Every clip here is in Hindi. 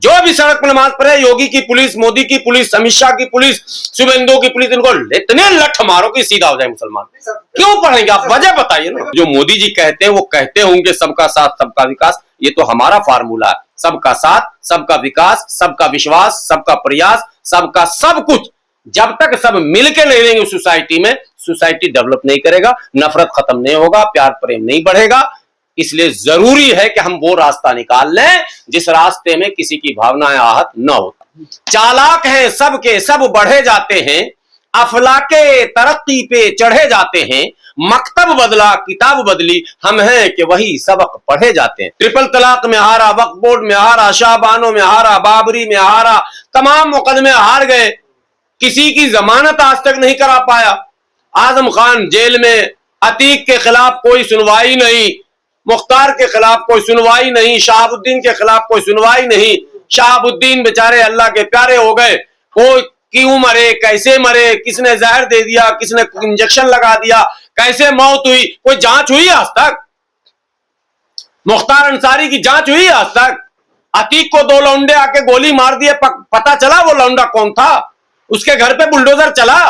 जो भी सड़क पर नमाज पढ़े, योगी की पुलिस, मोदी की पुलिस, अमित शाह की पुलिस, शुभेंदु की पुलिस, इनको इतने लठ मारो कि सीधा हो जाए मुसलमान। क्यों पढ़ेंगे आप? वजह बताइए ना। जो मोदी जी कहते हैं वो कहते होंगे सबका साथ सबका विकास, ये तो हमारा फार्मूला है। सबका साथ सबका विकास, सबका विश्वास, सबका प्रयास, सबका सब कुछ। जब तक सब मिलकर नहीं रहेंगे सोसाइटी में, सोसाइटी डेवलप नहीं करेगा, नफरत खत्म नहीं होगा, प्यार प्रेम नहीं बढ़ेगा। इसलिए जरूरी है कि हम वो रास्ता निकाल लें जिस रास्ते में किसी की भावनाएं आहत न हो। चालाक हैं सबके सब बढ़े जाते हैं, अफलाके तरक्की पे चढ़े जाते हैं, मकतब बदला किताब बदली, हम हैं कि वही सबक पढ़े जाते हैं। ट्रिपल तलाक में हारा, वक्फ बोर्ड में हारा, शाहबानों में हारा, बाबरी में हारा, तमाम मुकदमे हार गए, किसी की जमानत आज तक नहीं करा पाया। आजम खान जेल में, अतीक के खिलाफ कोई सुनवाई नहीं, मुख्तार के खिलाफ कोई सुनवाई नहीं, शहाबुद्दीन के खिलाफ कोई सुनवाई नहीं। शहाबुद्दीन बेचारे अल्लाह के प्यारे हो गए, कोई क्यों मरे, कैसे मरे, किसने जहर दे दिया, किसने इंजेक्शन लगा दिया, कैसे मौत हुई, कोई जांच हुई आज तक? मुख्तार अंसारी की जांच हुई आज तक? अतीक को 2 लौंडे आके गोली मार दिए, पता चला वो लौंडा कौन था? उसके घर पे बुलडोजर चला,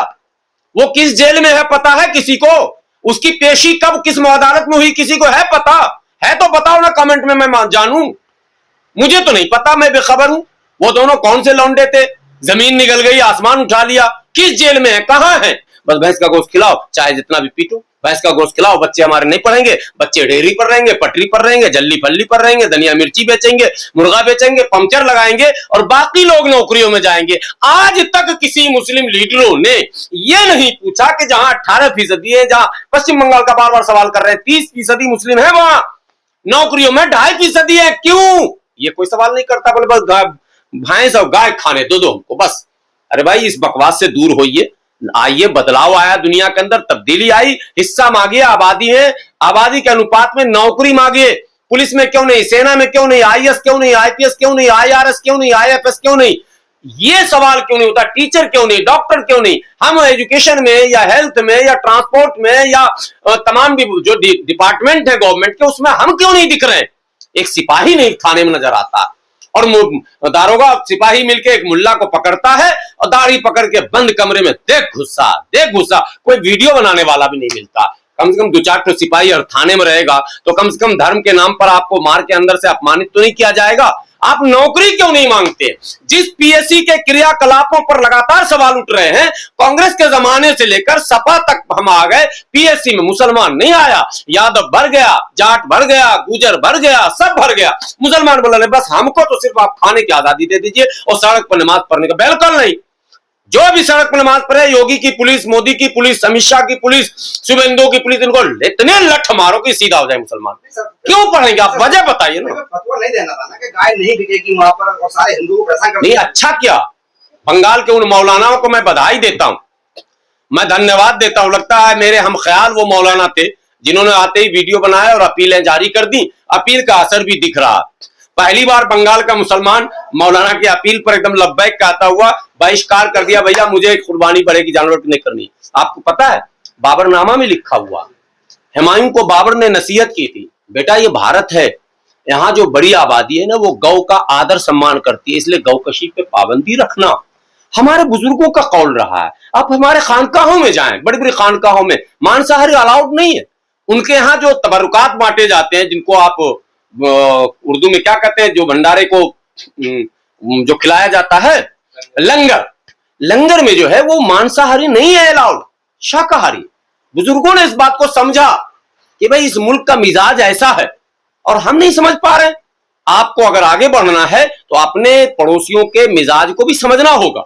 वो किस जेल में है पता है किसी को? उसकी पेशी कब किस अदालत में हुई किसी को है पता? है तो बताओ ना कमेंट में, मैं जानूं। मुझे तो नहीं पता, मैं बेखबर हूं। वो दोनों कौन से लौंडे थे? जमीन निकल गई, आसमान उठा लिया, किस जेल में है, कहां है? बस भैंस का गोश्त खिलाओ, चाहे जितना भी पीटो, भैंस का गोश्त खिलाओ, बच्चे हमारे नहीं पढ़ेंगे, बच्चे डेयरी पर रहेंगे, पटरी पर रहेंगे, जल्ली फल्ली पर रहेंगे, धनिया मिर्ची बेचेंगे, मुर्गा बेचेंगे, पंक्चर लगाएंगे और बाकी लोग नौकरियों में जाएंगे। आज तक किसी मुस्लिम लीडरों ने यह नहीं पूछा कि जहां 18% है, जहां पश्चिम बंगाल का बार बार सवाल कर रहे हैं 30% मुस्लिम है, वहां नौकरियों में 2.5% है, क्यों? ये कोई सवाल नहीं करता। बोले बस भैंस और गाय खाने दो हमको बस। अरे भाई, इस बकवास से दूर होइए, आइए, बदलाव आया दुनिया के अंदर, तब्दीली आई, हिस्सा मांगिए, आबादी है, आबादी के अनुपात में नौकरी मांगिए। पुलिस में क्यों नहीं, सेना में क्यों नहीं, आईएएस क्यों नहीं, आईपीएस क्यों नहीं, आईआरएस क्यों नहीं, आईएफएस क्यों नहीं, ये सवाल क्यों नहीं होता? टीचर क्यों नहीं, डॉक्टर क्यों नहीं? हम एजुकेशन में या हेल्थ में या ट्रांसपोर्ट में या तमाम जो डिपार्टमेंट है गवर्नमेंट के, उसमें हम क्यों नहीं दिख रहे हैं? एक सिपाही नहीं थाने में नजर आता, और दारोगा सिपाही मिलके एक मुल्ला को पकड़ता है और दाढ़ी पकड़ के बंद कमरे में देख गुस्सा, कोई वीडियो बनाने वाला भी नहीं मिलता। कम से कम 2-4 सिपाही और थाने में रहेगा तो कम से कम धर्म के नाम पर आपको मार के अंदर से अपमानित तो नहीं किया जाएगा। आप नौकरी क्यों नहीं मांगते? जिस पीएससी के क्रियाकलापों पर लगातार सवाल उठ रहे हैं, कांग्रेस के जमाने से लेकर सपा तक हम आ गए, पीएससी में मुसलमान नहीं आया, यादव भर गया, जाट भर गया, गुजर भर गया, सब भर गया। मुसलमान बोला बस हमको तो सिर्फ आप खाने की आजादी दे दीजिए और सड़क पर नमाज पढ़ने का। बिल्कुल नहीं। जो भी सड़क पर नमाज पढ़े, योगी की पुलिस, मोदी की पुलिस, अमित शाह की पुलिस, शुभेंदु की पुलिस, इनको इतने लठ मारो कि सीधा हो जाए मुसलमान। क्यों पढ़ेंगे आप? वजह बताइए ना। फतवा नहीं देना था ना कि गाय नहीं बिकेगी वहां पर और सारे हिंदुओं को परेशान कर नहीं, अच्छा किया। बंगाल के उन मौलानाओं को मैं बधाई देता हूं, मैं धन्यवाद देता हूं। लगता है मेरे हम ख्याल वो मौलाना थे जिन्होंने आते ही वीडियो बनाया और अपीलें जारी कर दी। अपील का असर भी दिख रहा। पहली बार बंगाल का मुसलमान मौलाना की अपील पर एकदम लब्बैक कहता हुआ बहिष्कार कर दिया, भैया मुझे कुर्बानी बढ़ेगी, जानवर की नहीं करनी। आपको पता है बाबरनामा में लिखा हुआ, हुमायूं को बाबर ने नसीहत की थी, बेटा ये भारत है, यहाँ जो बड़ी आबादी है ना वो गौ का आदर सम्मान करती है, इसलिए गौकशी पे पाबंदी रखना। हमारे बुजुर्गों का कौल रहा है। आप हमारे खानकाहों में जाएं, बड़ी बड़ी खानकाहों में मांसाहारी अलाउड नहीं है। उनके यहाँ जो तबरुकात बांटे जाते हैं, जिनको आप उर्दू में क्या कहते हैं, जो भंडारे को जो खिलाया जाता है, लंगर, लंगर में जो है वो मांसाहारी नहीं है अलाउड, शाकाहारी। बुजुर्गों ने इस बात को समझा कि भाई इस मुल्क का मिजाज ऐसा है और हम नहीं समझ पा रहे। आपको अगर आगे बढ़ना है तो अपने पड़ोसियों के मिजाज को भी समझना होगा।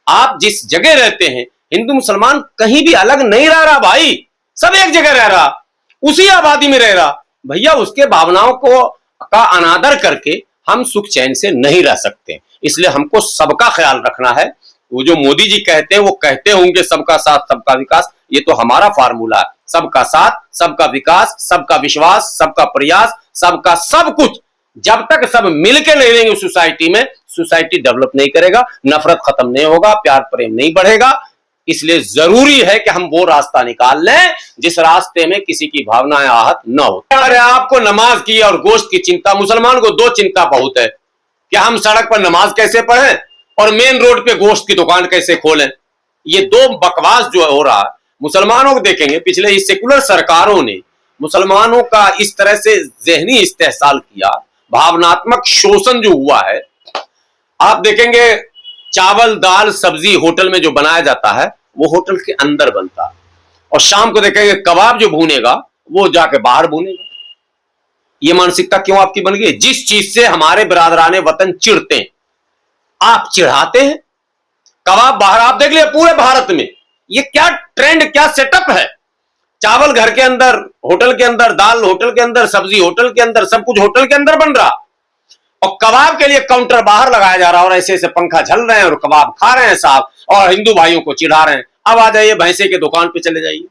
आप जिस जगह रहते हैं, हिंदू मुसलमान कहीं भी अलग नहीं रह रहा भाई, सब एक जगह रह रहा, उसी आबादी में रह रहा। भैया उसके भावनाओं को का अनादर करके हम सुख चैन से नहीं रह सकते, इसलिए हमको सबका ख्याल रखना है। वो जो मोदी जी कहते हैं वो कहते होंगे सबका साथ सबका विकास, ये तो हमारा फार्मूला है। सबका साथ सबका विकास, सबका विश्वास, सबका प्रयास, सबका सब कुछ। जब तक सब मिलकर नहीं रहेंगे सोसाइटी में, सोसाइटी डेवलप नहीं करेगा, नफरत खत्म नहीं होगा, प्यार प्रेम नहीं बढ़ेगा। इसलिए जरूरी है कि हम वो रास्ता निकाल लें जिस रास्ते में किसी की भावनाएं आहत न हो। अरे आपको नमाज की और गोश्त की चिंता, मुसलमान को 2 चिंता बहुत है, कि हम सड़क पर नमाज कैसे पढ़ें और मेन रोड पे गोश्त की दुकान कैसे खोलें। ये दो बकवास जो हो रहा है, मुसलमानों को देखेंगे पिछले इस सेकुलर सरकारों ने मुसलमानों का इस तरह से जहनी इस्तेहसाल किया, भावनात्मक शोषण जो हुआ है। आप देखेंगे चावल दाल सब्जी होटल में जो बनाया जाता है वो होटल के अंदर बनता है, और शाम को देखेंगे कबाब जो भूनेगा वो जाके बाहर भूनेगा। ये मानसिकता क्यों आपकी बन गई? जिस चीज से हमारे बिरादराने वतन चिढ़ते हैं आप चिढ़ाते हैं। कबाब बाहर, आप देख लिया पूरे भारत में ये क्या ट्रेंड, क्या सेटअप है। चावल घर के अंदर, होटल के अंदर, दाल होटल के अंदर, सब्जी होटल के अंदर, सब कुछ होटल के अंदर बन रहा, और कबाब के लिए काउंटर बाहर लगाया जा रहा है और ऐसे ऐसे पंखा झल रहे हैं और कबाब खा रहे हैं साहब, और हिंदू भाइयों को चिढ़ा रहे हैं। अब आ जाइए भैंसे के दुकान पे चले जाइए,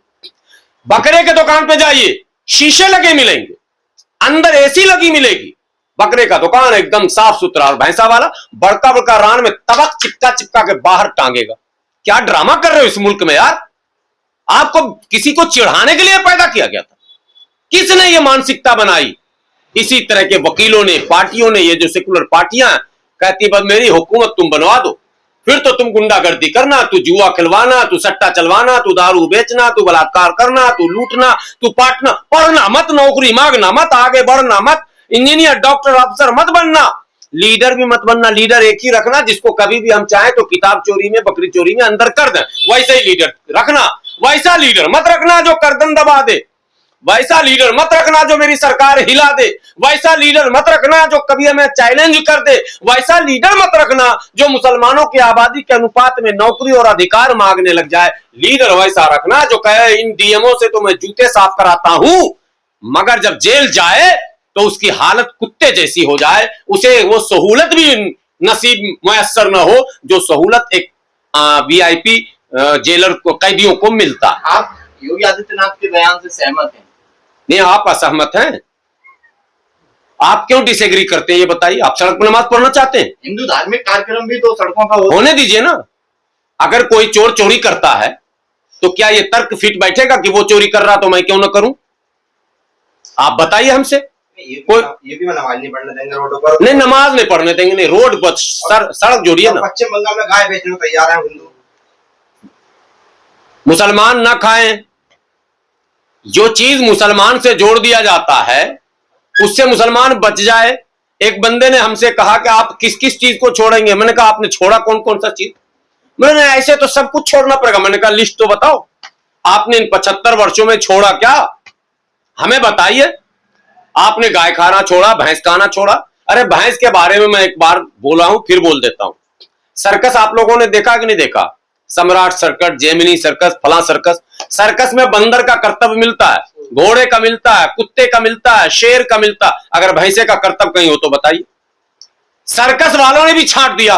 बकरे के दुकान पे जाइए, शीशे लगे मिलेंगे, अंदर एसी लगी मिलेगी। बकरे का दुकान एकदम साफ सुथरा, और भैंसा वाला बड़का बड़का रान में तबक चिपका चिपका के बाहर टांगेगा। क्या ड्रामा कर रहे हो इस मुल्क में यार? आपको किसी को चिढ़ाने के लिए पैदा किया गया था? किसने ये मानसिकता बनाई? इसी तरह के वकीलों ने, पार्टियों ने, ये जो सेकुलर पार्टियां कहती बस मेरी हुकूमत तुम बनवा दो, फिर तो तुम गुंडागर्दी करना, तू जुआ खिलवाना, तू सट्टा चलवाना, तू दारू बेचना, तू बलात्कार करना, तू लूटना, तू पाटना, पढ़ना मत, नौकरी मांगना मत, आगे बढ़ना मत, इंजीनियर डॉक्टर अफसर मत बनना, लीडर भी मत बनना। लीडर एक ही रखना जिसको कभी भी हम चाहें तो किताब चोरी में, बकरी चोरी में अंदर कर दें, वैसे ही लीडर रखना। वैसा लीडर मत रखना जो गर्दन दबा दे, वैसा लीडर मत रखना जो मेरी सरकार हिला दे, वैसा लीडर मत रखना जो कभी हमें चैलेंज कर दे, वैसा लीडर मत रखना जो मुसलमानों की आबादी के अनुपात में नौकरी और अधिकार मांगने लग जाए। लीडर वैसा रखना जो कहे इन डीएमओ से तो मैं जूते साफ कराता हूं, मगर जब जेल जाए तो उसकी हालत कुत्ते जैसी हो जाए, उसे वो सहूलत भी नसीब मुयस्सर न हो जो सहूलत एक वीआईपी जेलर को, कैदियों को मिलता। आप योगी आदित्यनाथ के बयान से सहमत हैं? नहीं, आप असहमत हैं। आप क्यों डिसएग्री करते हैं ये बताइए? आप सड़क पर नमाज पढ़ना चाहते हैं? हिंदू धार्मिक कार्यक्रम भी तो सड़कों का होने दीजिए ना। अगर कोई चोर चोरी करता है तो क्या ये तर्क फिट बैठेगा कि वो चोरी कर रहा तो मैं क्यों ना करूं? आप बताइए हमसे। ये भी नमाज नहीं पढ़ने देंगे रोडों पर। नहीं, नमाज नहीं पढ़ने देंगे, नहीं, रोड पर सड़क जोड़िए ना। पश्चिम बंगाल में गाय बेचने को तैयार है हिंदू। मुसलमान ना खाएं, जो चीज मुसलमान से जोड़ दिया जाता है उससे मुसलमान बच जाए। एक बंदे ने हमसे कहा कि आप किस किस चीज को छोड़ेंगे? मैंने कहा आपने छोड़ा कौन कौन सा चीज? मैंने ऐसे तो सब कुछ छोड़ना पड़ेगा। मैंने कहा लिस्ट तो बताओ, आपने इन 75 वर्षों में छोड़ा क्या? हमें बताइए। आपने गाय खाना छोड़ा, भैंस खाना छोड़ा। अरे भैंस के बारे में मैं एक बार बोला हूं, फिर बोल देता हूं। सर्कस आप लोगों ने देखा कि नहीं देखा? सम्राट सर्कस, जेमिनी सर्कस, फला सर्कस। सर्कस में बंदर का कर्तव्य मिलता है, घोड़े का मिलता है, कुत्ते का मिलता है, शेर का मिलता है। अगर भैंसे का कर्तव्य कहीं हो तो बताइए। सर्कस वालों ने भी छांट दिया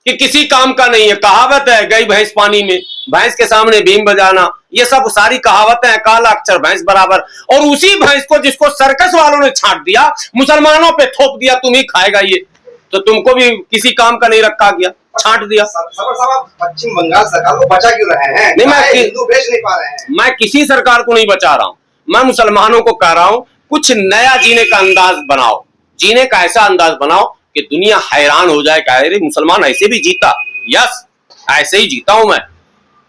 कि किसी काम का नहीं है। कहावत है गई भैंस पानी में, भैंस के सामने बीम बजाना, ये सब सारी कहावतें हैं, काला अक्षर भैंस बराबर। और उसी भैंस को जिसको सर्कस वालों ने छांट दिया, मुसलमानों पे थोप दिया तुम ही खाएगा ये, तो तुमको भी किसी काम का नहीं रखा गया, छांट दिया। पश्चिम बंगाल सरकार को बचा क्यों रहे हैं? नहीं, मैं हिंदू बेच नहीं पा रहे हैं। मैं किसी सरकार को नहीं बचा रहा हूं, मैं मुसलमानों को कह रहा हूं कुछ नया जीने का अंदाज बनाओ, जीने का ऐसा अंदाज बनाओ कि दुनिया हैरान हो जाए। कह रहे मुसलमान ऐसे भी जीता? यस, ऐसे ही जीता हूं मैं।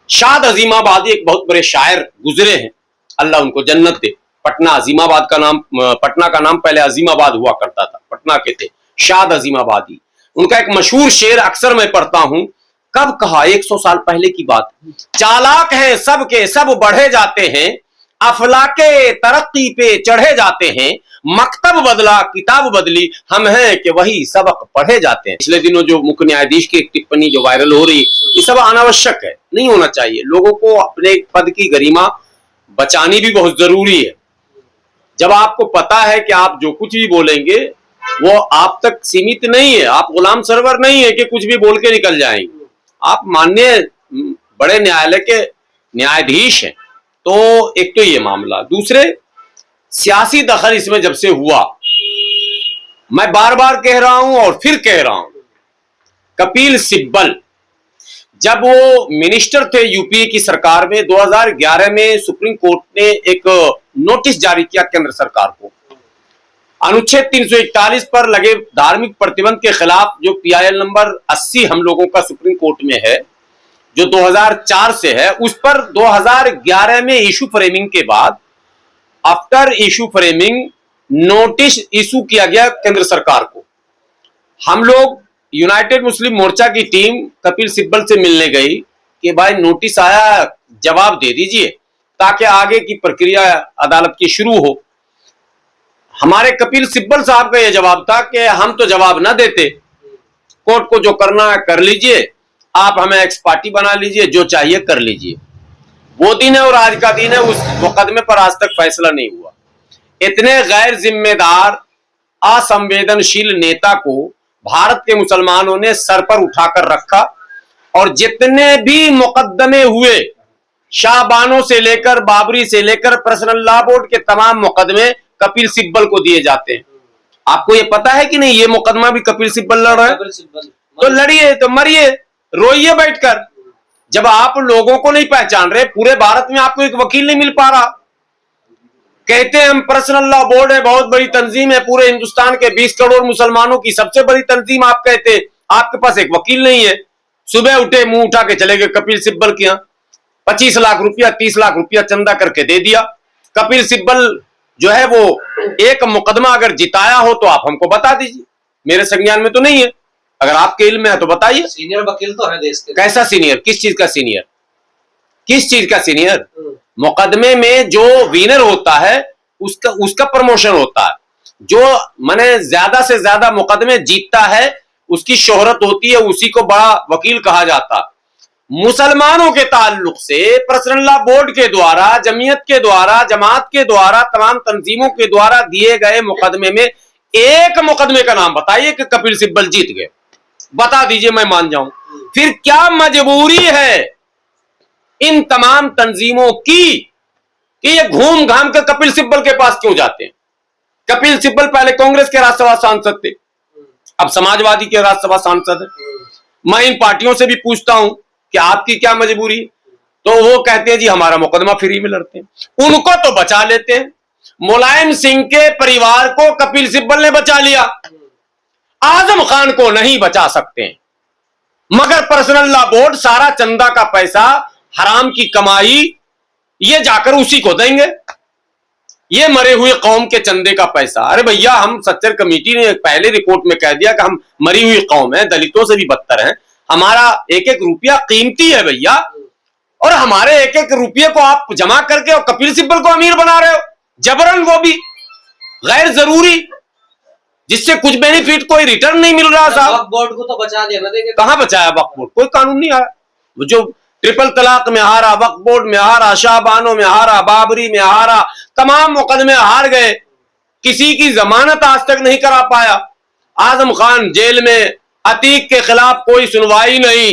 शाद अजीमाबादी एक बहुत बड़े शायर गुजरे हैं, अल्लाह उनको जन्नत दे। पटना अजीमाबाद का नाम, पटना का नाम पहले अजीमाबाद हुआ करता था, पटना के थे शाद अजीमाबादी। उनका एक मशहूर शेर अक्सर मैं पढ़ता हूं, कब कहा, 100 साल पहले की बात। चालाक हैं सब के सब बढ़े जाते हैं, अफलाके तरक्की पे चढ़े जाते हैं, मकतब बदला किताब बदली, हम हैं कि वही सबक पढ़े जाते हैं। पिछले दिनों जो मुख्य न्यायाधीश की एक टिप्पणी जो वायरल हो रही, ये सब अनावश्यक है, नहीं होना चाहिए। लोगों को अपने पद की गरिमा बचानी भी बहुत जरूरी है। जब आपको पता है कि आप जो कुछ भी बोलेंगे वो आप तक सीमित नहीं है, आप गुलाम सरवर नहीं है कि कुछ भी बोल के निकल जाएंगे, आप माननीय बड़े न्यायालय के न्यायाधीश हैं। तो एक तो ये मामला, दूसरे सियासी दखल इसमें जब से हुआ, मैं बार बार कह रहा हूं और फिर कह रहा हूं, कपिल सिब्बल जब वो मिनिस्टर थे यूपीए की सरकार में, 2011 में सुप्रीम कोर्ट ने एक नोटिस जारी किया केंद्र सरकार को अनुच्छेद 341 पर लगे धार्मिक प्रतिबंध के खिलाफ जो PIL नंबर 80 हम लोगों का सुप्रीम कोर्ट में है, जो 2004 से है, उस पर 2011 में इशू फ्रेमिंग के बाद after issue framing notice issue किया गया केंद्र सरकार को। हम लोग यूनाइटेड मुस्लिम मोर्चा की टीम कपिल सिब्बल से मिलने गई कि भाई नोटिस आया, जवाब दे दीजिए ताकि आगे की प्रक्रिया अदालत की शुरू हो। हमारे कपिल सिब्बल साहब का यह जवाब था कि हम तो जवाब ना देते, कोर्ट को जो करना है कर लीजिए, आप हमें एक्स पार्टी बना लीजिए, जो चाहिए कर लीजिए। वो दिन है और आज का दिन है, उस मुकदमे पर आज तक फैसला नहीं हुआ। इतने गैर जिम्मेदार असंवेदनशील नेता को भारत के मुसलमानों ने सर पर उठाकर रखा और जितने भी मुकदमे हुए, शाहबानों से लेकर बाबरी से लेकर पर्सनल लॉ बोर्ड के तमाम मुकदमे कपिल सिब्बल को दिए जाते हैं। आपको ये पता है कि नहीं, ये मुकदमा भी कपिल सिब्बल लड़ रहे हैं? तो लड़िए, तो मरिए, रोइए बैठकर। जब आप लोगों को नहीं पहचान रहे, पूरे भारत में आपको एक वकील नहीं मिल पा रहा, कहते हैं हम पर्सनल लॉ बोर्ड है, बहुत बड़ी तंजीम है, पूरे हिंदुस्तान के 20 करोड़ मुसलमानों की सबसे बड़ी तंजीम आप कहते हैं, आपके पास एक वकील नहीं है। सुबह उठे, मुंह उठा के चले गए कपिल सिब्बल के यहाँ, 25 लाख रुपया 30 लाख रुपया चंदा करके दे दिया। कपिल सिब्बल जो है वो एक मुकदमा अगर जिताया हो तो आप हमको बता दीजिए, मेरे संज्ञान में तो नहीं है, अगर आपके इल्म में है तो बताइए। सीनियर वकील तो है देश के। कैसा सीनियर? किस चीज का सीनियर? किस चीज का सीनियर? मुकदमे में जो विनर होता है उसका प्रमोशन होता है, जो माने ज्यादा से ज्यादा मुकदमे जीतता है उसकी शोहरत होती है, उसी को बड़ा वकील कहा जाता है। मुसलमानों के ताल्लुक से पर्सनल लॉ बोर्ड के द्वारा, जमीयत के द्वारा, जमात के द्वारा, तमाम तंजीमों के द्वारा दिए गए मुकदमे में एक मुकदमे का नाम बताइए कि कपिल सिब्बल जीत गए, बता दीजिए, मैं मान जाऊं। फिर क्या मजबूरी है इन तमाम तंजीमों की कि ये घूम घाम कर कपिल सिब्बल के पास क्यों जाते हैं? कपिल सिब्बल पहले कांग्रेस के राज्यसभा सांसद थे, अब समाजवादी के राज्यसभा सांसद है। मैं इन पार्टियों से भी पूछता हूं कि आपकी क्या मजबूरी, तो वो कहते हैं जी हमारा मुकदमा फ्री में लड़ते हैं। उनको तो बचा लेते हैं, मुलायम सिंह के परिवार को कपिल सिब्बल ने बचा लिया, आजम खान को नहीं बचा सकते हैं। मगर पर्सनल लॉ बोर्ड सारा चंदा का पैसा, हराम की कमाई, ये जाकर उसी को देंगे, ये मरे हुए कौम के चंदे का पैसा। अरे भैया, हम सच्चर कमेटी ने पहले रिपोर्ट में कह दिया कि हम मरी हुई कौम है, दलितों से भी बदतर हैं, हमारा एक एक रुपया कीमती है भैया, और हमारे एक एक रुपये को आप जमा करके और कपिल सिब्बल को अमीर बना रहे हो जबरन, वो भी गैर जरूरी, जिससे कुछ बेनिफिट, कोई रिटर्न नहीं मिल रहा साहब। वक्फ बोर्ड को तो बचा दिया ना, देखिए कहां बचाया वक्फ बोर्ड? कोई कानून नहीं आया। जो ट्रिपल तलाक में हारा, वक्फ बोर्ड में हारा, शाहबानों में हारा, बाबरी में हारा, तमाम मुकदमे हार गए, किसी की जमानत आज तक नहीं करा पाया। आजम खान जेल में, अतीक के खिलाफ कोई सुनवाई नहीं,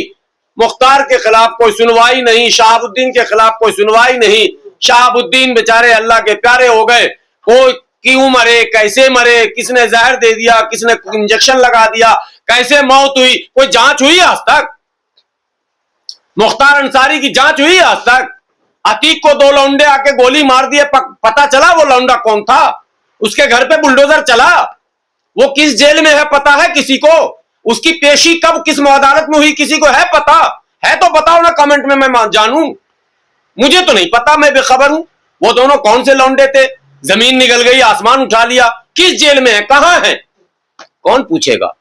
मुख्तार के खिलाफ कोई सुनवाई नहीं, शहाबुद्दीन के खिलाफ कोई सुनवाई नहीं। शहाबुद्दीन बेचारे अल्लाह के प्यारे हो गए, कोई क्यों मरे, कैसे मरे, किसने जहर दे दिया, किसने इंजेक्शन लगा दिया, कैसे मौत हुई, कोई जांच हुई आज तक? मुख्तार अंसारी की जांच हुई आज तक? अतीक को 2 लौंडे आके गोली मार दिए, पता चला वो लौंडा कौन था? उसके घर पे बुलडोजर चला, वो किस जेल में है पता है किसी को? उसकी पेशी कब किस अदालत में हुई किसी को है पता? है तो बताओ ना कमेंट में, मैं जानूं। मुझे तो नहीं पता, मैं बेखबर हूं। वो दोनों कौन से लौंडे थे? जमीन निकल गई, आसमान उठा लिया, किस जेल में है, कहां है, कौन पूछेगा?